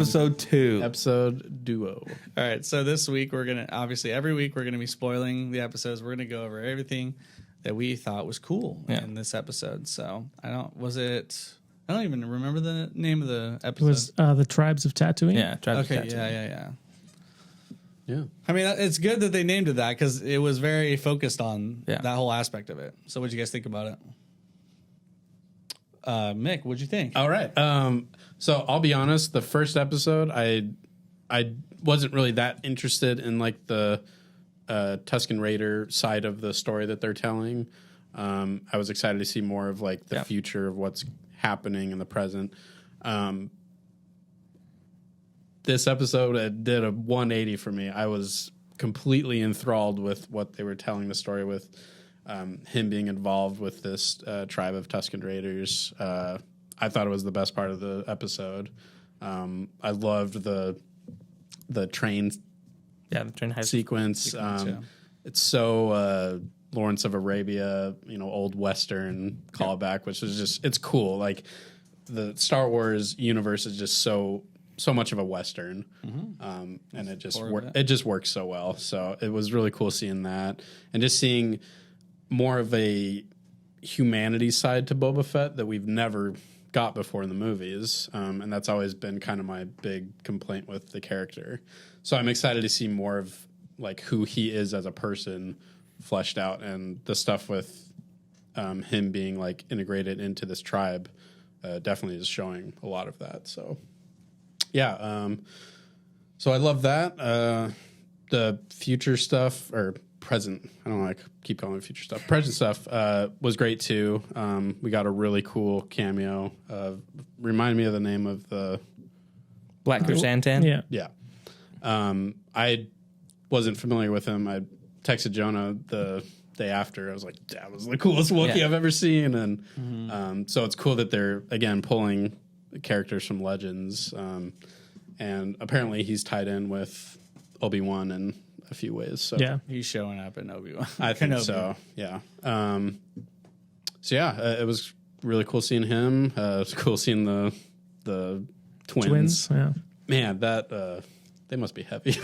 episode 2. Episode duo. All right, so this week we're going to, obviously every week we're going to be spoiling the episodes. We're going to go over everything that we thought was cool in this episode. So I don't even remember the name of the episode. It was the Tribes of Tatooine. Yeah, Tribes of Okay, Tatooine. yeah. I mean, it's good that they named it that because it was very focused on Yeah. that whole aspect of it. So what'd you guys think about it? Mick, what'd you think? All right. So I'll be honest. The first episode, I wasn't really that interested in like the Tusken Raider side of the story that they're telling. I was excited to see more of like the future of what's happening in the present. This episode it did a 180 for me. I was completely enthralled with what they were telling the story with. Him being involved with this tribe of Tusken Raiders. I thought it was the best part of the episode. I loved the train The train heist sequence. It's so Lawrence of Arabia, old Western callback, which is just, it's cool. Like the Star Wars universe is just so much of a Western. And it just works so well. So it was really cool seeing that and just seeing more of a humanity side to Boba Fett that we've never got before in the movies. And that's always been kind of my big complaint with the character. So I'm excited to see more of like who he is as a person fleshed out, and the stuff with him being like integrated into this tribe definitely is showing a lot of that. So yeah. So I love that. The future stuff or present, I don't know, I keep calling it future stuff. Present stuff was great too. We got a really cool cameo. Remind me of the name of the Black Chrysanthemum. Yeah. I wasn't familiar with him. I texted Jonah the day after. I was like, that was the coolest Wookiee I've ever seen. And so it's cool that they're again pulling characters from Legends. And apparently he's tied in with Obi-Wan in a few ways. So He's showing up in Obi-Wan. I think so. Yeah. It was really cool seeing him. It was cool seeing the twins. Yeah. Man, that they must be heavy.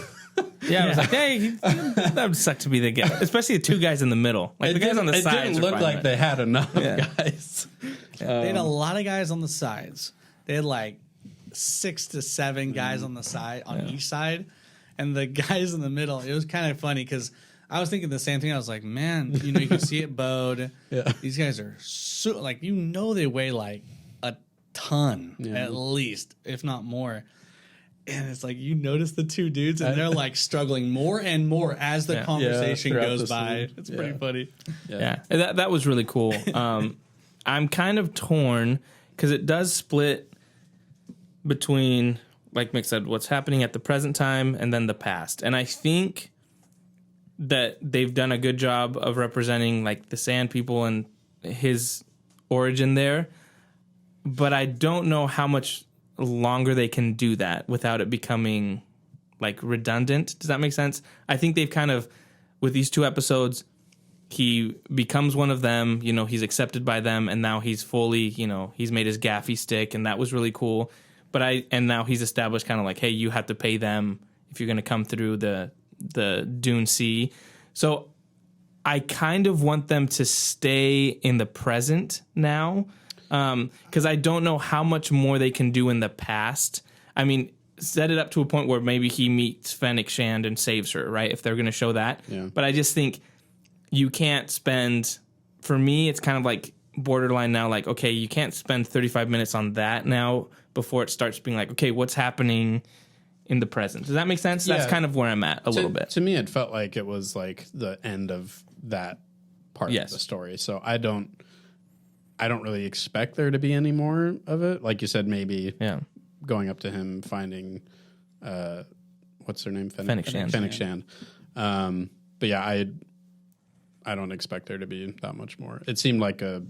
I was like, hey, that would suck to be the guy, especially the two guys in the middle. Like the guys on the sides. It didn't look like they had enough guys. They had a lot of guys on the sides. They had like 6 to 7 guys on the side, on each side. And the guys in the middle, it was kind of funny because I was thinking the same thing. I was like, man, you can see it bowed. Yeah. These guys are they weigh like a ton at least, if not more. And it's like you notice the two dudes and they're like struggling more and more as the conversation goes by. It's pretty funny. Yeah. That was really cool. I'm kind of torn because it does split between, like Mick said, what's happening at the present time and then the past. And I think that they've done a good job of representing like the Sand People and his origin there. But I don't know how much longer they can do that without it becoming like redundant. Does that make sense? I think they've kind of, with these 2 episodes, he becomes one of them, he's accepted by them, and now he's fully, he's made his gaffy stick, and that was really cool. And now he's established kind of like, hey, you have to pay them if you're going to come through the Dune Sea. So I kind of want them to stay in the present now, because I don't know how much more they can do in the past. I mean, set it up to a point where maybe he meets Fennec Shand and saves her, right? If they're going to show that. Yeah. But I just think you can't spend, for me, it's kind of like borderline now, like, okay, you can't spend 35 minutes on that now before it starts being like, okay, what's happening in the present? Does that make sense? Yeah. That's kind of where I'm at a little bit. To me, it felt like it was like the end of that part of the story. So I don't really expect there to be any more of it. Like you said, maybe going up to him, finding what's her name? Fennec Shand. Fennec Shand. But yeah, I don't expect there to be that much more. It seemed like a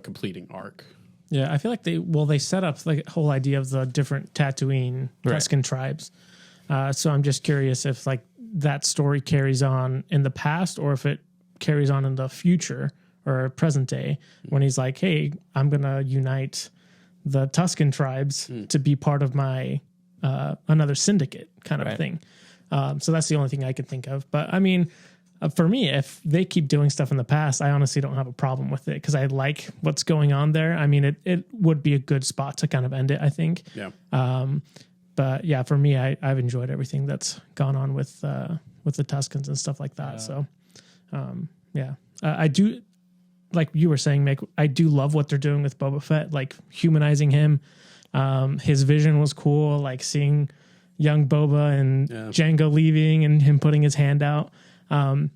completing arc. Yeah, I feel like they set up the whole idea of the different Tatooine Tusken tribes. So I'm just curious if like that story carries on in the past or if it carries on in the future or present day when he's like, hey, I'm going to unite the Tusken tribes to be part of my another syndicate kind of Right. thing. So that's the only thing I could think of. But I mean, for me, if they keep doing stuff in the past, I honestly don't have a problem with it because I like what's going on there. I mean, it would be a good spot to kind of end it, I think. Yeah. But yeah, for me, I've enjoyed everything that's gone on with the Tuscans and stuff like that. So, yeah, I do, like you were saying, Mick, I do love what they're doing with Boba Fett, like humanizing him. His vision was cool, like seeing young Boba and Jango leaving and him putting his hand out. And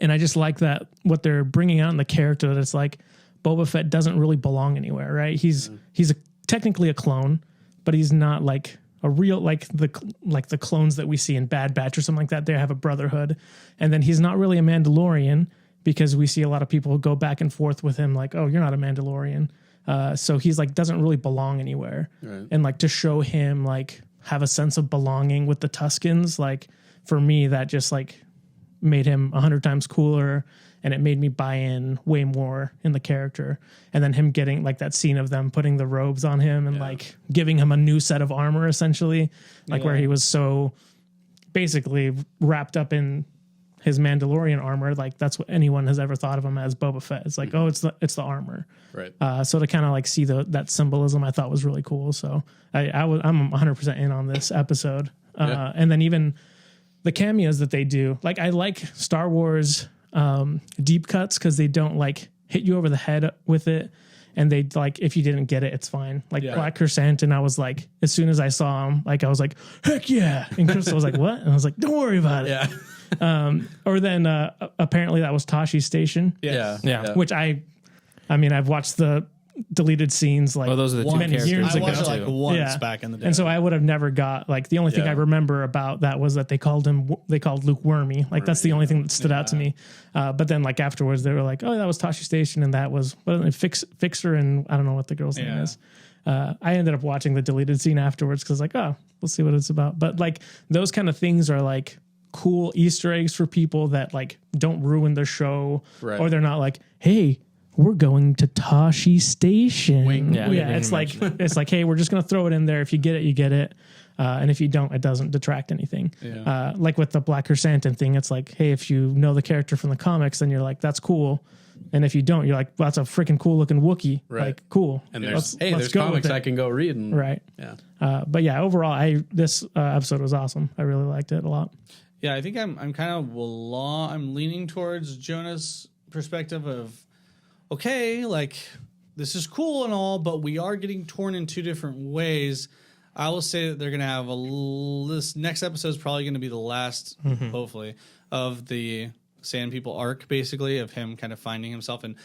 I just like that what they're bringing out in the character, that it's like Boba Fett doesn't really belong anywhere, right? He's technically a clone, but he's not like a real, like the clones that we see in Bad Batch or something like that. They have a brotherhood, and then he's not really a Mandalorian because we see a lot of people go back and forth with him, like, oh, you're not a Mandalorian. So he's like doesn't really belong anywhere, Right. and like to show him like have a sense of belonging with the Tuscans, like for me that just like made him 100 times cooler, and it made me buy in way more in the character. And then him getting like that scene of them putting the robes on him and like giving him a new set of armor, essentially, like where he was so basically wrapped up in his Mandalorian armor. Like that's what anyone has ever thought of him as, Boba Fett. It's like, oh, it's the armor. Right. So to kind of like see that symbolism, I thought was really cool. So I'm 100% in on this episode. And then even the cameos that they do, like I like Star Wars deep cuts because they don't like hit you over the head with it, and they like if you didn't get it, it's fine. Like Black Chrysanthemum, I was like, as soon as I saw him, like I was like, heck yeah, and Crystal was like, what? And I was like, don't worry about it. Yeah. Or then apparently that was Toshi's station. Yes. Yeah. Which I mean, I've watched the deleted scenes like Those are the two many characters. years I ago. watched it like once Yeah. back in the day. And so I would have never got like the only thing I remember about that was that they called Luke Wormy. Like that's the only thing that stood out to me. But then like afterwards they were like, oh, that was Tashi Station, and that was Fixer, and I don't know what the girl's name is. I ended up watching the deleted scene afterwards because like, oh, we'll see what it's about. But like those kind of things are like cool Easter eggs for people that like don't ruin the show, or they're not like, hey, we're going to Tashi Station. Yeah, it's like, hey, we're just gonna throw it in there. If you get it, you get it, and if you don't, it doesn't detract anything. Like with the Black Chrysanthemum thing, it's like, hey, if you know the character from the comics, then you're like, that's cool, and if you don't, you're like, well, that's a freaking cool looking Wookiee. Right. Like, cool. And Let's there's go with comics it. I can go read. And, Right. Yeah. But yeah, overall, this episode was awesome. I really liked it a lot. Yeah, I think I'm kind of I'm leaning towards Jonah's perspective of, okay, like this is cool and all, but we are getting torn in two different ways. I will say that they're going to have this next episode is probably going to be the last, hopefully, of the Sand People arc, basically, of him kind of finding himself, and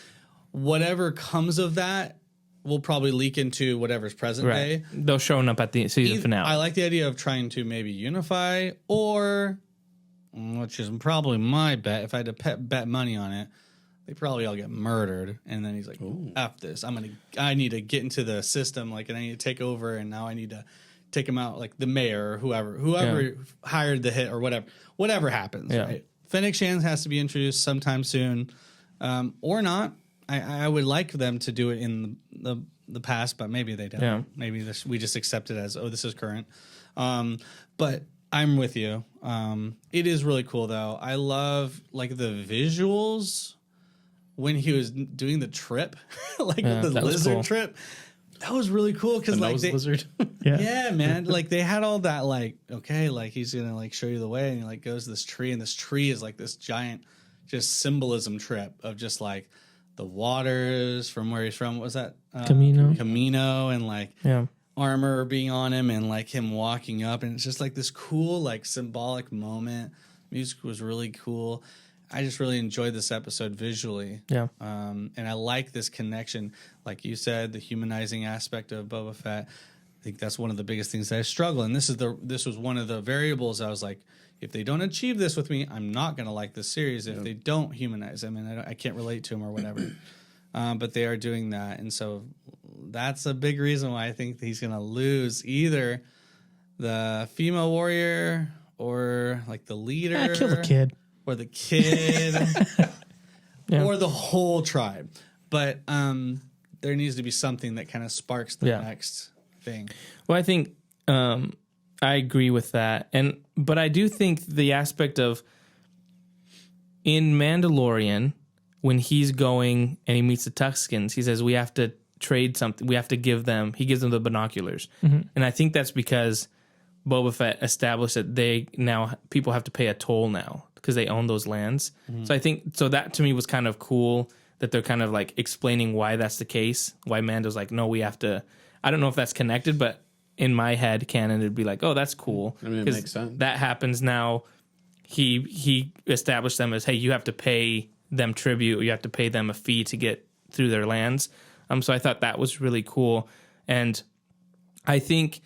whatever comes of that will probably leak into whatever's present day. They'll showing up at the season finale. I like the idea of trying to maybe unify, or, which is probably my bet, if I had to bet money on it, they probably all get murdered, and then he's like, F this. I need to get into the system, like, and I need to take over, and now I need to take him out, like the mayor or whoever hired the hit or whatever happens, right? Fennec Shand has to be introduced sometime soon, or not. I would like them to do it in the past, but maybe they don't. Yeah. Maybe we just accept it as, oh, this is current. But I'm with you. It is really cool, though. I love like the visuals when he was doing the trip, like the lizard cool. trip. That was really cool because like lizard. yeah, man. Like they had all that, like, okay, like he's gonna like show you the way, and he like goes to this tree, and this tree is like this giant just symbolism trip of just like the waters from where he's from. What was that? Camino, and like armor being on him, and like him walking up, and it's just like this cool, like symbolic moment. Music was really cool. I just really enjoyed this episode visually. Yeah. And I like this connection. Like you said, the humanizing aspect of Boba Fett. I think that's one of the biggest things that I struggle. And this was one of the variables I was like, if they don't achieve this with me, I'm not going to like this series. If they don't humanize him, and I can't relate to him or whatever. But they are doing that. And so that's a big reason why I think he's going to lose either the female warrior or like the leader. Kill the kid. Or the kid, or the whole tribe. But there needs to be something that kind of sparks the next thing. Well, I think I agree with that. But I do think the aspect of in Mandalorian, when he's going and he meets the Tuskens, he says, we have to trade something. We have to give them, he gives them the binoculars. And I think that's because Boba Fett established that people have to pay a toll now because they own those lands. So I think, so that to me was kind of cool that they're kind of like explaining why that's the case, why Mando's like, no, we have to, I don't know if that's connected, but in my head canon, it'd be like, oh, that's cool. I mean, it makes sense. That happens now. He established them as, hey, you have to pay them tribute, or you have to pay them a fee to get through their lands. So I thought that was really cool. And I think,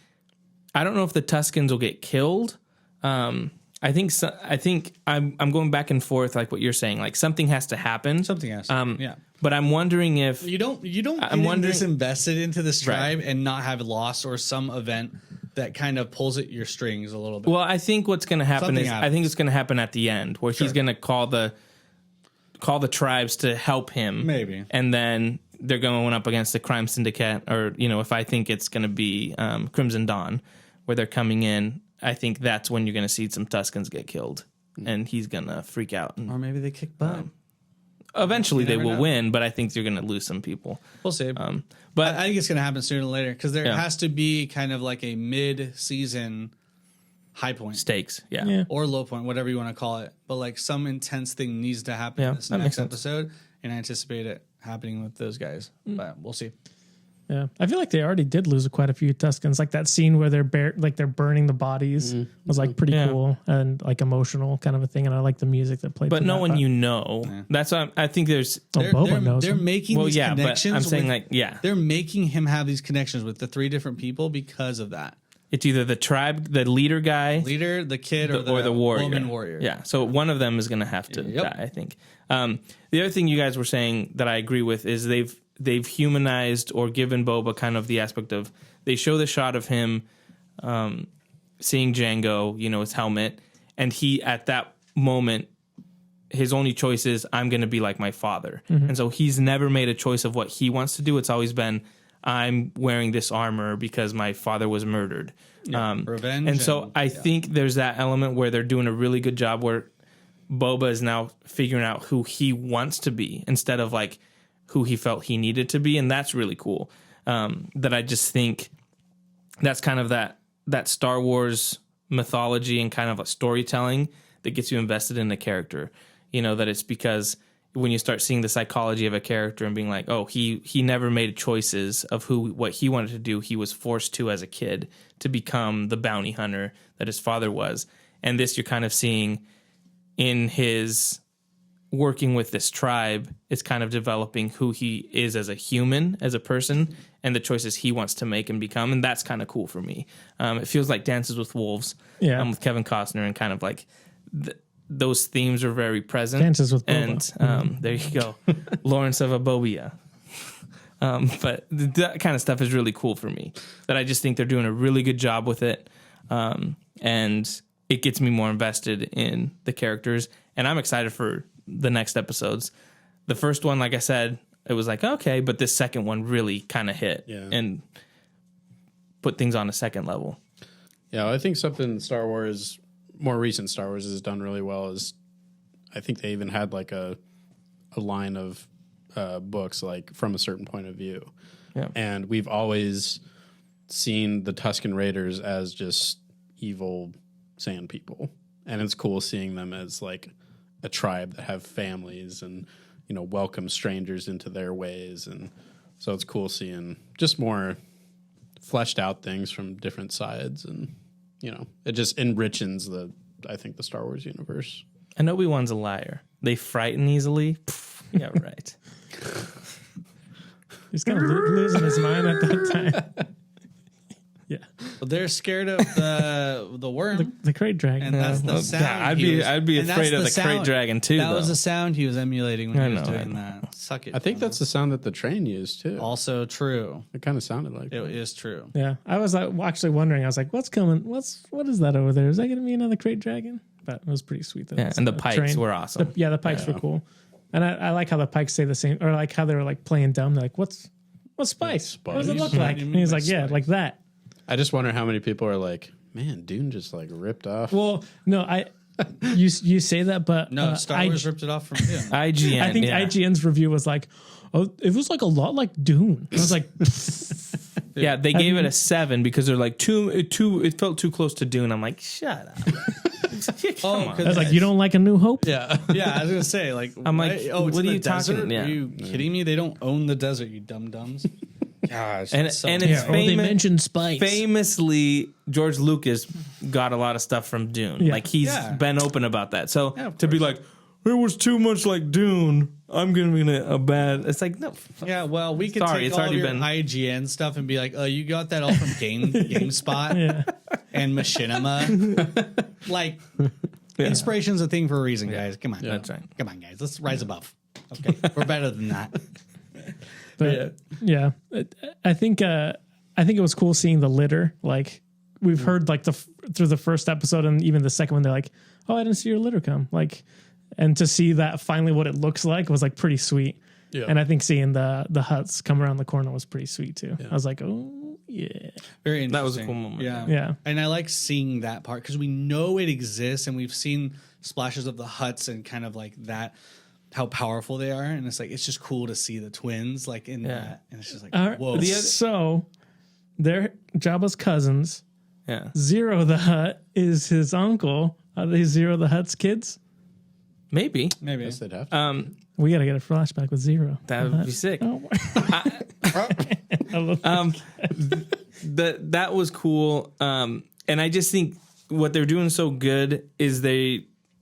I don't know if the Tuskens will get killed. I think I'm going back and forth, like what you're saying. Like something has to happen. Something has to. Yeah. But I'm wondering if you don't get this invested into this tribe and not have loss or some event that kind of pulls at your strings a little bit. Well, I think what's going to happen I think it's going to happen at the end where he's going to call the tribes to help him. Maybe. And then they're going up against the crime syndicate, or if I think it's going to be Crimson Dawn, where they're coming in. I think that's when you're going to see some Tuskens get killed, and he's going to freak out. Or maybe they kick butt. Eventually, they will win, but I think you're going to lose some people. We'll see. But I think it's going to happen sooner or later because there has to be kind of like a mid-season high point. Stakes, yeah. Or low point, whatever you want to call it. But like some intense thing needs to happen in this next episode, and I anticipate it happening with those guys. But we'll see. Yeah, I feel like they already did lose quite a few Tuskens. Like that scene where they're burning the bodies was like pretty cool and like emotional kind of a thing. And I like the music that played. But no one that's why I think there's. Boba knows. They're making these connections. But I'm saying they're making him have these connections with the three different people because of that. It's either the tribe, the leader guy, the kid, or the warrior. Woman warrior. Yeah, so one of them is going to have to die. I think. The other thing you guys were saying that I agree with is they've humanized or given Boba kind of the aspect of, they show the shot of him seeing Jango, his helmet, and he at that moment his only choice is, I'm going to be like my father. And so he's never made a choice of what he wants to do. It's always been, I'm wearing this armor because my father was murdered. Revenge. And so I think there's that element where they're doing a really good job where Boba is now figuring out who he wants to be instead of like who he felt he needed to be. And that's really cool. That I just think that's kind of that Star Wars mythology and kind of a storytelling that gets you invested in the character. That it's because when you start seeing the psychology of a character and being like, oh, he never made choices of what he wanted to do. He was forced to as a kid to become the bounty hunter that his father was. And this you're kind of seeing in his working with this tribe, it's kind of developing who he is as a human, as a person, and the choices he wants to make and become. And that's kind of cool for me. It feels like Dances with Wolves with Kevin Costner, and kind of like those themes are very present. Dances with Boba. And there you go. Lawrence of Abobia. But that kind of stuff is really cool for me, that I just think they're doing a really good job with it. And it gets me more invested in the characters, and I'm excited for the next episodes. The first one, like I said, it was like, okay, but this second one really kind of hit and put things on a second level. Yeah, I think something Star Wars, more recent Star Wars, has done really well is, I think they even had like a line of books like From a Certain Point of View. Yeah. And we've always seen the Tusken Raiders as just evil sand people, and it's cool seeing them as like a tribe that have families and welcome strangers into their ways. And so it's cool seeing just more fleshed out things from different sides, and it just enriches the Star Wars universe. And Obi-Wan's a liar. They frighten easily. Yeah, right. He's kind of losing his mind at that time. Yeah, well, they're scared of the worm, the crate dragon, and that's the sound. I'd be afraid of the crate dragon too. That was the sound he was emulating when he was doing that. Suck it. I think that's the sound that the train used too. Also true. It kind of sounded like it is true. Yeah, I was actually wondering. I was like, "What's coming? What is that over there? Is that going to be another crate dragon?" But it was pretty sweet. Yeah, and the pikes were awesome. The pikes were cool, and I like how the pikes say the same, or like how they were like playing dumb. They're like, "What's spice? What does it look like?" And he's like, "Yeah, like that." I just wonder how many people are like, Man, Dune just like ripped off. Well, no, you say that, but No, Star Wars ripped it off from Dune. IGN. I think IGN's review was like, oh, it was like a lot like Dune. I was like, yeah, they gave it a 7 because they're like it felt too close to Dune. I'm like, shut up. Come on. I was like, you don't like A New Hope? Yeah. Yeah, I was gonna say, like, I'm like, it's what in are the you desert? talking? Yeah. Are you kidding me? They don't own the desert, you dum dums. Gosh, And it's so and bad. it's They mentioned spikes. famously George Lucas got a lot of stuff from Dune. Yeah. Like he's Yeah. been open about that. So Yeah, of to be course. like, it was too much like Dune, I'm gonna be a bad. It's like no. Yeah, well, we could Sorry, take it's all of already your been- IGN stuff and be like, oh, you got that all from GameSpot Yeah. and Machinima. Like, inspiration's a thing for a reason, guys. Come on. That's right. Come on, guys. Let's rise above. Okay. We're better than that. But yeah, I think it was cool seeing the litter. Like we've heard like through the first episode and even the second one, they're like, oh, I didn't see your litter come. Like, and to see that finally what it looks like was like pretty sweet. Yeah. And I think seeing the huts come around the corner was pretty sweet too. I was like, oh yeah, Very interesting. That was a cool moment. Yeah. Yeah. And I like seeing that part because we know it exists and we've seen splashes of the huts and kind of like that, how powerful they are. And it's like, it's just cool to see the twins like in that. And it's just like, All right, whoa. so they're Jabba's cousins. Yeah, Zero the Hutt is his uncle. Are they Zero the Hutt's kids? maybe. Maybe. Yes, they'd have to. We got to get a flashback with Zero. That would be sick. Oh, I love That was cool. And I just think what they're doing so good is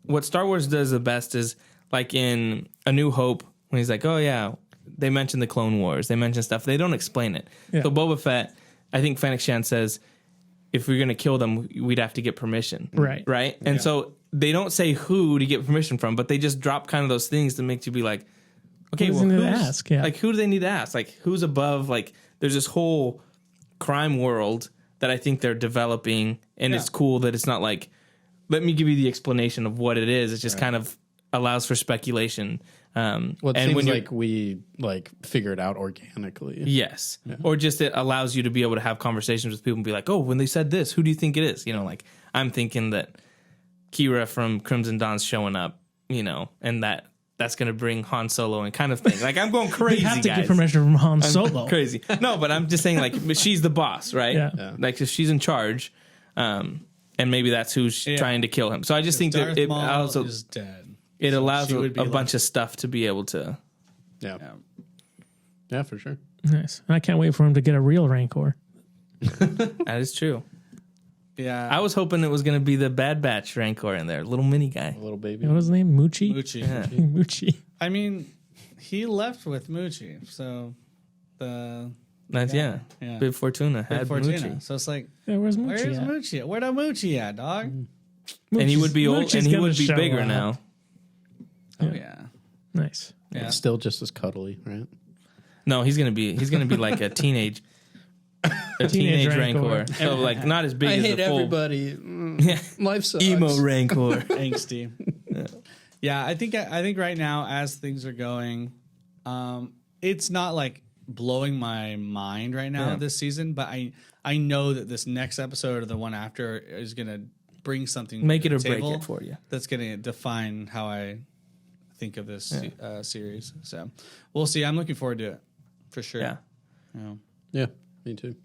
what Star Wars does the best is like in A New Hope when he's like, oh yeah, they mentioned the Clone Wars, they mention stuff, they don't explain it. Yeah. So Boba Fett, I think Fennec Shan says, if we're gonna kill them, we'd have to get permission, right? And so they don't say who to get permission from, but they just drop kind of those things that make you be like, okay, Who's well, gonna who's, ask? Yeah. like who do they need to ask? Like who's above? Like there's this whole crime world that I think they're developing, and it's cool that it's not like, let me give you the explanation of what it is. It just kind of allows for speculation. Well, it and seems when like we like figure it out organically. yes, or just it allows you to be able to have conversations with people and be like, oh, when they said this, who do you think it is? You know, like I'm thinking that Kira from Crimson Dawn's showing up, you know, and that's going to bring Han Solo and kind of thing. Like I'm going crazy, You have to guys. get permission from Han Solo. Crazy. No, but I'm just saying, like, she's the boss, right? Yeah. Like, if she's in charge, and maybe that's who's trying to kill him. So I just think that Darth it Maul also is dead. it allows she a would be bunch of stuff to be able to. Yeah. Yeah, for sure. Nice. I can't wait for him to get a real Rancor. That is true. Yeah. I was hoping it was going to be the Bad Batch Rancor in there, little mini guy. A little baby. What was his name? Moochie? Moochie. Moochie. I mean, he left with Moochie, so the That's yeah. Bib Fortuna had Fortuna. Moochie. So it's like, Yeah, where's Moochie where's at? Moochie? Where the Moochie at, dog? And he would be old, Moochie's and he gonna would be show bigger up. now. Oh yeah. Nice. Yeah. Still just as cuddly, right? No, he's gonna be like a teenage Teenage Rancor. Rancor. So like not as big as the full everybody. Yeah. Life sucks. emo Rancor. Angsty. Yeah, I think right now as things are going, it's not like blowing my mind right now Yeah. this season, but I know that this next episode or the one after is gonna bring something Make to it or the break table it for you. that's gonna define how I think of this series. So we'll see. I'm looking forward to it for sure. Yeah. Yeah. Yeah, me too.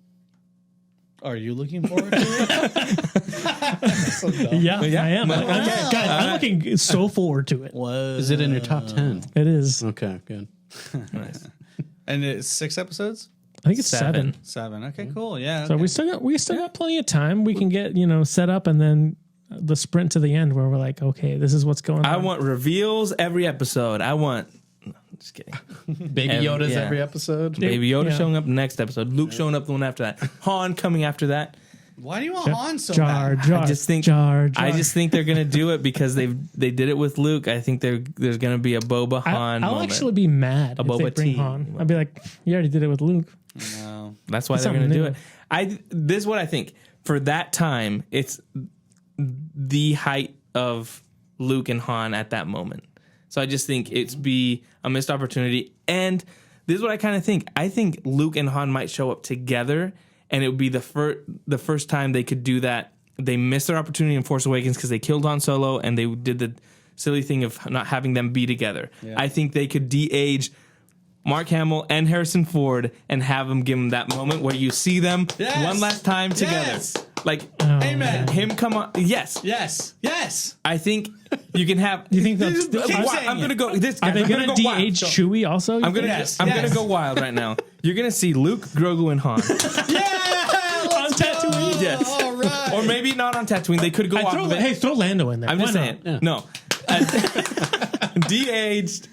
Are you looking forward to it? Yeah, I am. I'm looking so forward to it. Is it in your top 10? It is. Okay, good. Nice. And it's 6 episodes? I think it's 7. 7. Okay, cool. Yeah. So okay. we still got plenty of time. We can get set up and then the sprint to the end where we're like, okay, this is what's going on. I want reveals every episode. No, just kidding. Baby Yoda's every episode. Baby Yoda Yeah. showing up next episode. Luke showing up the one after that. Han coming after that. Why do you want Han so Jar bad? Jar. I just think Jar Jar. I just think they're gonna do it because they did it with Luke. I think there's gonna be a Boba Han I'll moment. actually be mad if they Boba bring tea. Han. I'll be like, you already did it with Luke. No. That's why they're something gonna do new. it. This is what I think. For that time, it's the height of Luke and Han at that moment. So I just think it's be a missed opportunity. And this is what I kind of think. I think Luke and Han might show up together, and it would be the first time they could do that they missed their opportunity in Force Awakens because they killed Han Solo and they did the silly thing of not having them be together. Yeah. I think they could de-age Mark Hamill and Harrison Ford and have them give them that moment where you see them one last time together. Yes. Like, amen. Him come on. Yes. I think you can have. You think that's? I'm going to go. This Are guy, they going to de-age Chewie also? I'm going to go wild right now. You're going to see Luke, Grogu, and Han. On Tatooine. Yes. All right. Or maybe not on Tatooine. They could go off of it. Hey, throw Lando in there. I'm just saying. Yeah. No. De-aged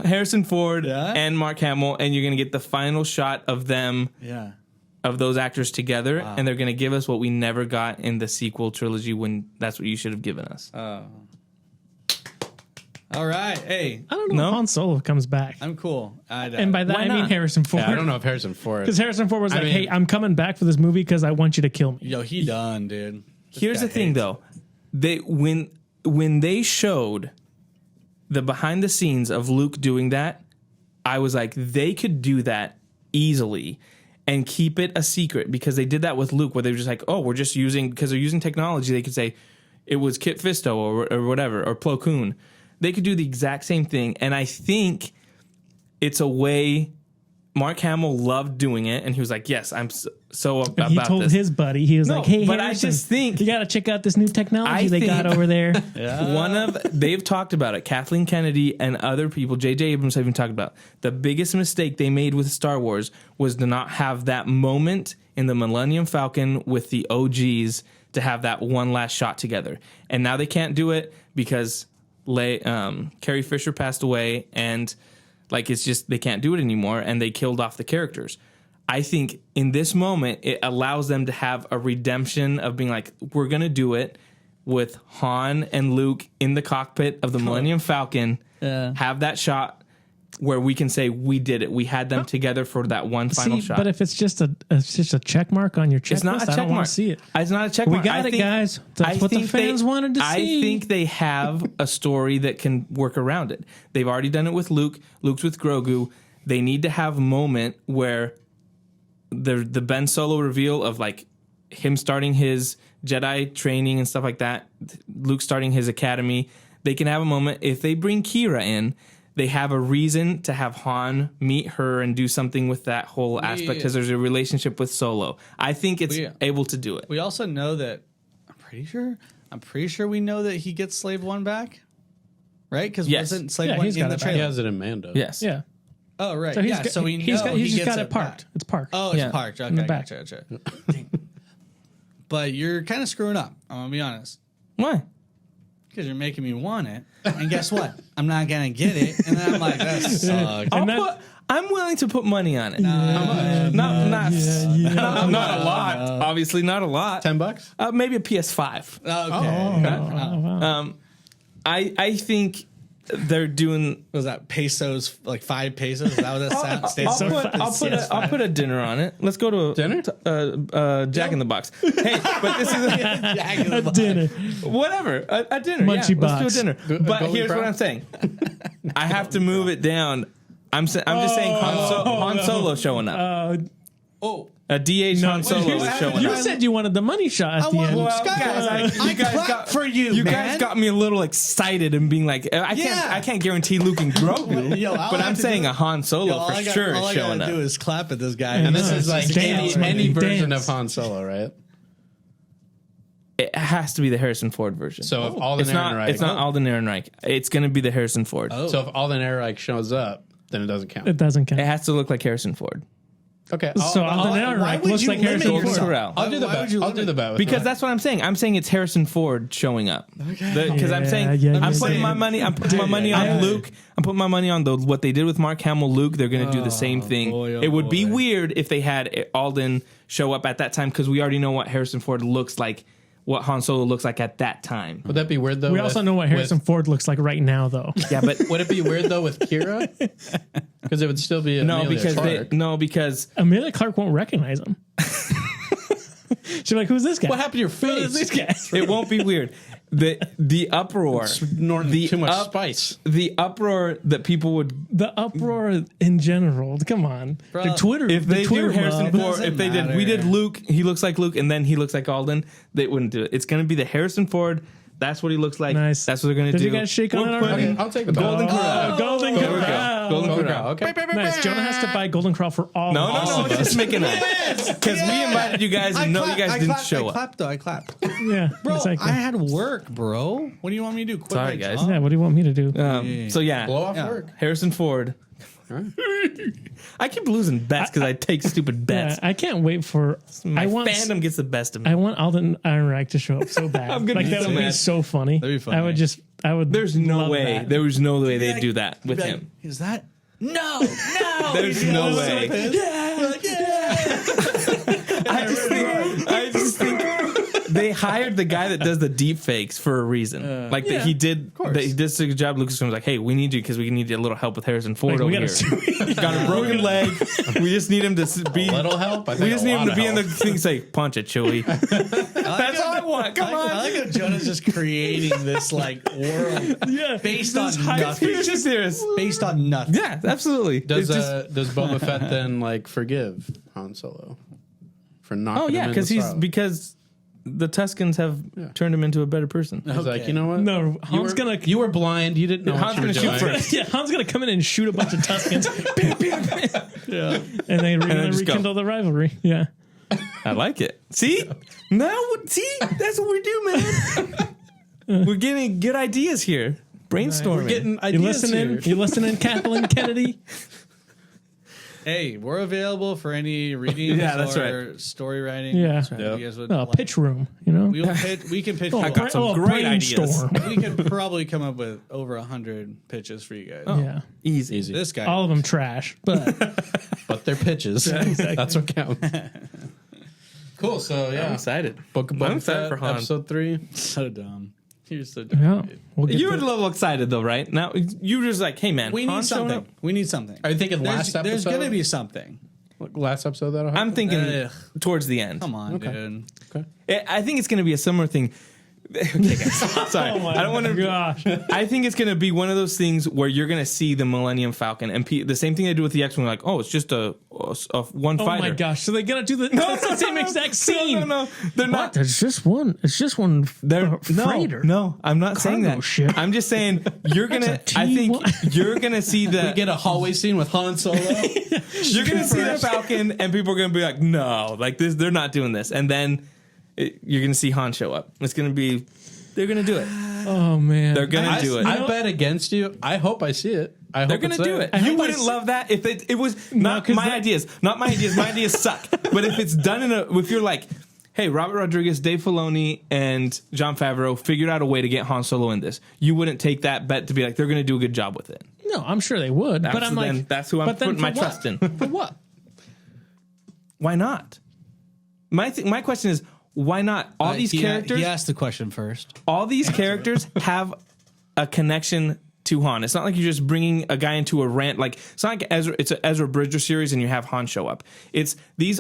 Harrison Ford and Mark Hamill, and you're going to get the final shot of them. Yeah. Of those actors together, and they're going to give us what we never got in the sequel trilogy when that's what you should have given us. All right. Hey, I don't know if Han Solo comes back. I'm cool. And by that, Why I mean not? Harrison Ford. Yeah, I don't know if Harrison Ford. Because Harrison Ford was like, hey, I'm coming back for this movie because I want you to kill me. yo, he done, dude. Here's the thing, though. They when they showed the behind the scenes of Luke doing that, I was like, they could do that easily and keep it a secret, because they did that with Luke, where they were just like, oh, we're just using, because they're using technology, they could say it was Kit Fisto or whatever, or Plo Koon. They could do the exact same thing, and I think it's a way. Mark Hamill loved doing it, and he was like, yes, I'm so about this. He told his buddy, he was like, hey, but Harrison, I just think you got to check out this new technology they got over there. They've talked about it. Kathleen Kennedy and other people, J.J. Abrams have even talked about the biggest mistake they made with Star Wars was to not have that moment in the Millennium Falcon with the OGs to have that one last shot together. And now they can't do it because Carrie Fisher passed away, and like it's just they can't do it anymore, and they killed off the characters. I think in this moment, it allows them to have a redemption of being like, we're going to do it with Han and Luke in the cockpit of the Millennium Falcon, have that shot where we can say we did it. We had them together for that one final shot. But if it's just a check mark on your checklist, it's not a check I don't mark. want to see it. It's not a check mark. We got it, guys. That's what the fans wanted to see. I think they have a story that can work around it. They've already done it with Luke. Luke's with Grogu. They need to have a moment where the Ben Solo reveal of like him starting his Jedi training and stuff like that, Luke starting his academy. They can have a moment. If they bring Kira in, they have a reason to have Han meet her and do something with that whole aspect, because there's a relationship with Solo. I think it's able to do it. We also know that I'm pretty sure we know that he gets Slave One back, right? Because wasn't Slave One in the trailer? He has it in Mando. Yes. Yeah. Oh, right. So we know he's he just got gets it parked. back. It's parked. Oh, it's parked. Okay, in the back. Gotcha. But you're kind of screwing up. I'm gonna be honest. Why? Because you're making me want it, and guess what? I'm not gonna get it, and then I'm like, that sucks. I'm willing to put money on it. How much? Not a lot. Obviously, not a lot. $10? Maybe a PS5. Okay. I think they're doing. Was that pesos? Like 5 pesos? Is that what that stands? I'll put a dinner on it. Let's go to a dinner. Jack in the Box. Hey, but this is a dinner. Whatever, a dinner. Munchy Box. box. Let's do a dinner. But here's what I'm saying. I have to move it down. I'm just saying Han Solo showing up. A DH Han Solo is showing up. You said you wanted the money shot at the end. Well, guys, I clapped for you, You man. guys got me a little excited and being like, I can't guarantee Luke and Grogu, but I'm saying a Han Solo for sure is showing up. All I gotta do is clap at this guy. And this is like any version Dance. of Han Solo, right? It has to be the Harrison Ford version. So if Alden Ehrenreich, it's not Alden Ehrenreich. It's going to be the Harrison Ford. So if Alden Ehrenreich shows up, then it doesn't count. It doesn't count. It has to look like Harrison Ford. Okay. So Alden Ehrenreich looks like Harrison Golden Ford. Corral. I'll do the bet. I'll do the bet. Because that's what I'm saying. I'm saying it's Harrison Ford showing up. Because I'm saying I'm putting my money. I'm putting my money on Luke. I'm putting my money on what they did with Mark Hamill. Luke. They're going to do the same thing. It would be weird if they had Alden show up at that time, because we already know what Harrison Ford looks like. What Han Solo looks like at that time. Would that be weird though? We also know what Harrison Ford looks like right now, though. Yeah, but would it be weird though with Kira? Because it would still be because Amelia Clark won't recognize him. She's like, "Who's this guy? What happened to your face? Who's this guy?" it won't be weird. the uproar, Snorting too much spice. the uproar that people would The uproar in general. Come on, Bro, the Twitter. if they the Twitter do Harrison mob. Ford, if they did, we did Luke, he looks like Luke, and then he looks like Alden. They wouldn't do it. It's gonna be the Harrison Ford. That's what he looks like. Nice. That's what they're gonna Did do. you guys shake on We're it already? putting I'll take the Golden ball. Corral. Golden There we go. Corral. Golden Golden Corral. Corral. Okay. Nice. Jonah has to buy Golden Corral for all. No, of us. no, just making it because we invited you guys and no, you guys didn't show I up. clapped though. I clapped. Yeah, Bro, exactly. I had work, bro. What do you want me to do? Quit Sorry, my guys. job? Yeah, what do you want me to do? So yeah, Blow off Yeah. work. Harrison Ford. I keep losing bets because I take stupid bets. Yeah, I can't wait for. My fandom gets the best of me. I want Alden Ehrenreich to show up so bad. I'm gonna like be that so would be mad. so funny. That'd be funny. I would. There's no love way. that. There was no way they'd do that with Like, him. Is that? No. There's no way. I just think they hired the guy that does the deep fakes for a reason. Like that he did. That he did such a good job. Lucasfilm was like, "Hey, we need you because we need a little help with Harrison Ford Like, over we here. gotta Got a broken leg. We just need him to be. Little help. I We think just a need him lot to of be in the help. thing. Say, punch it, Chewie. That's all I want. Come I on. like how Jonah's just creating this like world Yeah, based on He's nothing. just serious. Based on nothing. Yeah, absolutely. Does It's just- does Boba Fett then like forgive Han Solo for knocking oh yeah, him in because the he's silo? because the Tuscans have turned him into a better person. He's like, you know what? No, Han's gonna. You were blind. You didn't know Han's what you were gonna shoot doing. first. Yeah, Han's gonna come in and shoot a bunch of Tuscans. Yeah, and they then just go. rekindle the rivalry. Yeah, I like it. See? That's what we do, man. We're getting good ideas here. Brainstorming. We're getting you ideas listening? here. You listening, Kathleen Kennedy? Hey, we're available for any readings Yeah, that's or story writing. Yeah. If you guys would Oh, like. pitch room. You know. We can pitch. I got some great ideas. brainstorm. We could probably come up with over 100 pitches for you guys. Yeah, Easy. Easy. This guy. all of them trash, but But they're pitches. exactly. That's what counts. Cool. So I'm yeah, excited. Book of I'm Boba excited Fett, for Han. episode 3. so dumb. You're so dumb. yeah, dude. we'll get You were a to- little excited though, right? Now you were just like, hey man, We Han need showing something. up? We need something. Are you thinking last There's episode? going to be something. Last episode that'll happen? I'm thinking Ugh. towards the end. Come on, dude. I think it's going to be a similar thing. Okay, guys. Sorry, I don't want to. Gosh, I think it's going to be one of those things where you're going to see the Millennium Falcon and the same thing they do with the X-Wing. Like, oh, it's just a one oh fighter. my gosh! So they're gonna do that's the same exact scene. No, they're not. It's just one. It's just one. They're freighter. No, I'm not saying Cargo that. ship. I'm just saying you're gonna. I think you're gonna see the. We get a hallway scene with Han Solo. You're gonna see the Falcon, and people are gonna be like, "No, like this, they're not doing this." And then you're gonna see Han show up. It's gonna be, they're gonna do it. Oh man, They're gonna do it. I bet against you. I hope I see it. I hope They're gonna it's do there. it. You wouldn't love that if it was not 'cause my they- ideas. Not my ideas. My ideas suck. But if it's done if you're like, hey, Robert Rodriguez, Dave Filoni, and Jon Favreau figured out a way to get Han Solo in this, you wouldn't take that bet to be like, they're gonna do a good job with it. No, I'm sure they would, but I'm like, that's who I'm but then putting my for what? trust in. For what? Why not? My question is, why not? All these characters. He asked the question first. All these characters have a connection to Han. It's not like you're just bringing a guy into a rant. Like it's not like Ezra. It's an Ezra Bridger series, and you have Han show up. It's these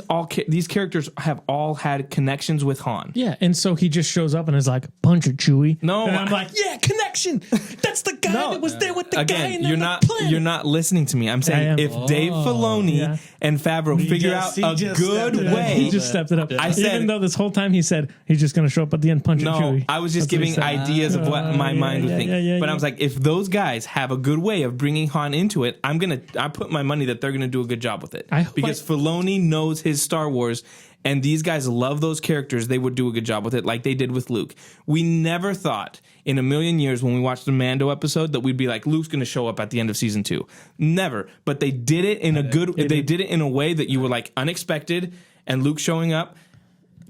characters have all had connections with Han. Yeah, and so he just shows up and is like, "Punch it, Chewie." No, and I'm like, "Yeah, connection. That's the guy that was there with the guy." Again, in you're the not planet. you're not listening to me. I'm saying I am. if Dave Filoni yeah. and Favreau figure just- out he a just good stepped it up. way, He just stepped it up. I said- even though this whole time he said he's just going to show up at the end, punch it, no, Chewie. I was just That's what he giving said. ideas of what my yeah, mind would yeah, think. yeah, But I yeah. was like, if those guys have a good way of bringing Han into it, I put my money that they're gonna do a good job with it. I hope Because Filoni knows his Star Wars, and these guys love those characters. They would do a good job with it, like they did with Luke. We never thought in a million years when we watched the Mando episode that we'd be like, Luke's gonna show up at the end of season 2. Never. But they did it in they did it in a way that you were like unexpected, and Luke showing up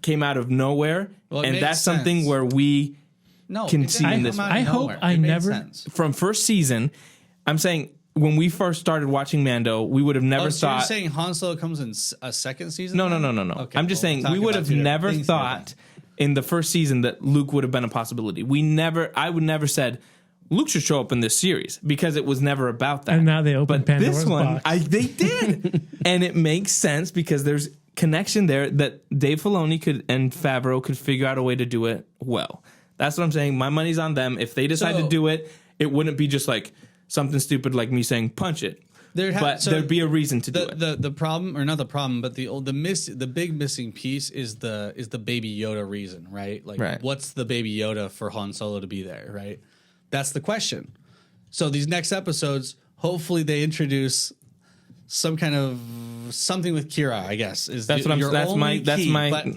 came out of nowhere, Well, it and makes that's something sense. where we No, Can it see didn't in this- come out of I hope nowhere. I It made never- sense. from first season. I'm saying when we first started watching Mando, we would have never So you're thought. saying Han Solo comes in a second season? No. then? I'm just Okay, well, we're saying we talking would about have two different never things here, thought in the first season that Luke would have been a possibility. I would never said Luke should show up in this series because it was never about that. And now they open but Pandora's this one, box. they did, and it makes sense because there's connection there that Dave Filoni and Favreau could figure out a way to do it well. That's what I'm saying. My money's on them. If they decide to do it, it wouldn't be just like something stupid like me saying punch it. There'd be a reason to do it. The problem, or not the problem, but the big missing piece is the Baby Yoda reason, right? Like, what's the Baby Yoda for Han Solo to be there, right? That's the question. So these next episodes, hopefully they introduce some kind of something with Kira, I guess. But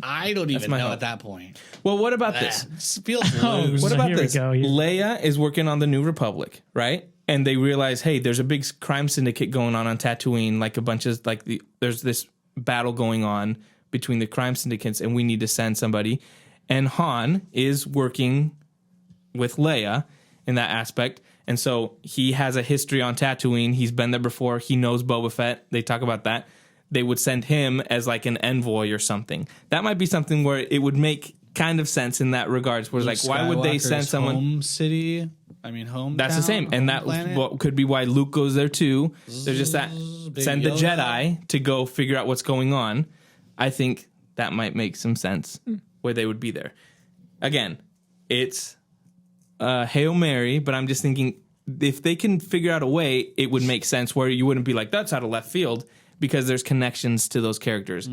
I don't even know at that point. Well, what about this? Feels loose. What about this? Leia is working on the New Republic, right? And they realize, hey, there's a big crime syndicate going on Tatooine. Like a bunch of there's this battle going on between the crime syndicates, and we need to send somebody. And Han is working with Leia in that aspect. And so he has a history on Tatooine. He's been there before. He knows Boba Fett. They talk about that. They would send him as like an envoy or something. That might be something where it would make kind of sense in that regards. Where like, why would they send someone? Home city. I mean, home. That's the same, and that could be why Luke goes there too. There's just that send the Jedi to go figure out what's going on. I think that might make some sense where they would be there. Again, it's Hail Mary, but I'm just thinking if they can figure out a way, it would make sense where you wouldn't be like, that's out of left field, because there's connections to those characters.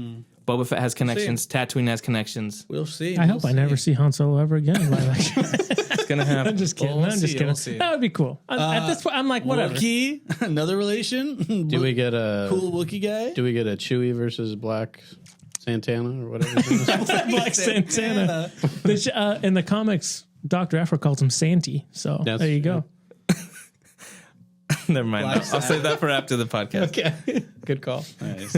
Boba Fett has connections. Tatooine has connections. We'll see. I hope I never see Han Solo ever again in live action. It's going to happen. I'm just kidding. I'm just kidding. That would be cool. At this point, I'm like, whatever. Wookiee, another relation. Do we get a cool Wookiee guy? Do we get a Chewie versus Black Santana or whatever his name is? Black Santana. In the comics, Dr. Aphra calls him Santy. So there you go. Never mind. I'll save that for after the podcast. Okay. Good call. Nice.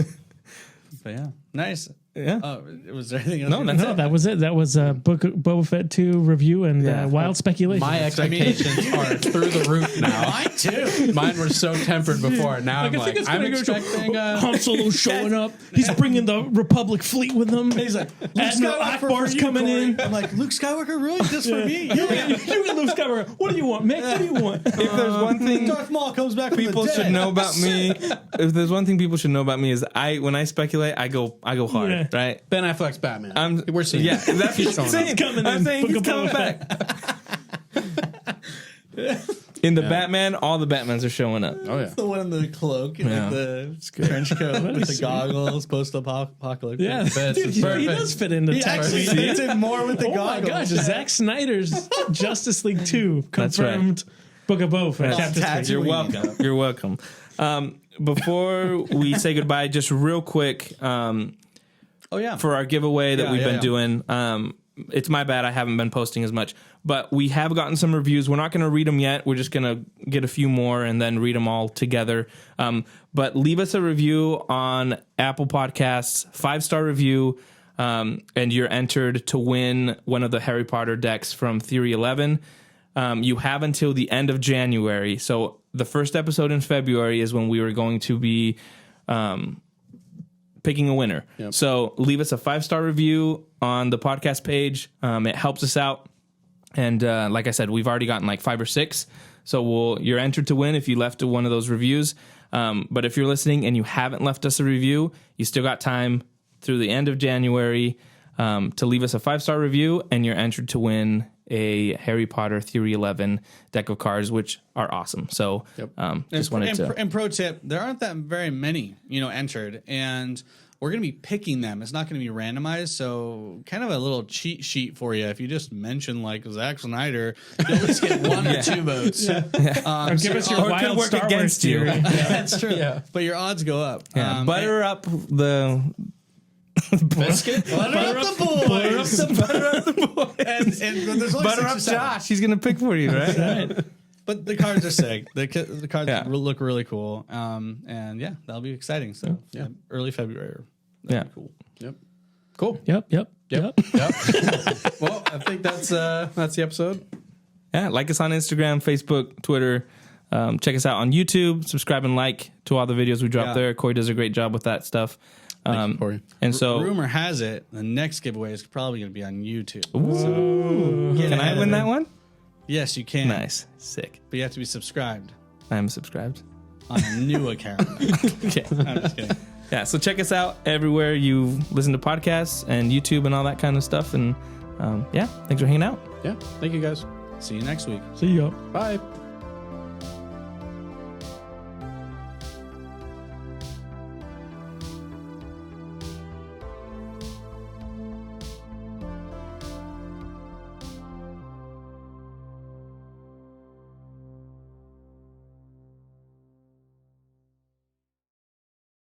But yeah, nice. Yeah. Was there anything else? No, that was it. That was Book of Boba Fett 2 review and wild speculation. My expectations are through the roof now. Mine too. Mine were so tempered before. Now I'm expecting Han Solo showing up. He's bringing the Republic fleet with him. He's like, Admiral Akbar's coming in. I'm like, Luke Skywalker, really? Just for me? You get Luke Skywalker. What do you want, Mick? What do you want? If there's one thing Darth Maul comes back people should know about me, if there's one thing people should know about me is when I speculate, I go hard, right? Ben Affleck's Batman. We're seeing. Yeah, that's what I'm saying. I'm saying he's coming back. In the Batman, all the Batmans are showing up. Oh yeah, the one in the cloak, and the trench coat with the goggles, post-apocalyptic. Yeah, dude, he does fit into Texas. He fits in more with the goggles. Oh my gosh, Zack Snyder's Justice League 2 confirmed. Book of Boba Fett. You're welcome. You're welcome. Before we say goodbye, just real quick. For our giveaway that we've been doing. It's my bad I haven't been posting as much, but we have gotten some reviews. We're not going to read them yet. We're just going to get a few more and then read them all together. But leave us a review on Apple Podcasts, 5-star review, and you're entered to win one of the Harry Potter decks from Theory 11. You have until the end of January. So the first episode in February is when we were going to be picking a winner. Yep. So leave us a 5-star review on the podcast page. It helps us out. And like I said, we've already gotten like 5 or 6. So you're entered to win if you left one of those reviews. But if you're listening and you haven't left us a review, you still got time through the end of January to leave us a 5-star review, and you're entered to win a Harry Potter Theory 11 deck of cards, which are awesome. So just wanted to... And pro tip, there aren't that very many, entered, and we're going to be picking them. It's not going to be randomized, so kind of a little cheat sheet for you. If you just mention, like, Zack Snyder, you'll at least get 1 or 2 votes. Or give us your wild Star Wars theory. That's true. Yeah. But your odds go up. Butter up the... Biscuit? Butter up the boys. Butter up the boys. And there's only butter up Josh. He's going to pick for you, right? But the cards are sick. The cards look really cool. And yeah, that'll be exciting. So early February. That'll be cool. Yep. Cool. Yep. Well, I think that's the episode. Yeah. Like us on Instagram, Facebook, Twitter. Check us out on YouTube. Subscribe and like to all the videos we drop there. Corey does a great job with that stuff. And so rumor has it the next giveaway is probably going to be on YouTube. Ooh. So can I win that one? Yes, you can. Nice. Sick. But you have to be subscribed. I am subscribed. On a new account. Okay. I'm just kidding. Yeah, so check us out everywhere you listen to podcasts and YouTube and all that kind of stuff. And thanks for hanging out. Yep. Yeah. Thank you guys. See you next week. See ya. Bye.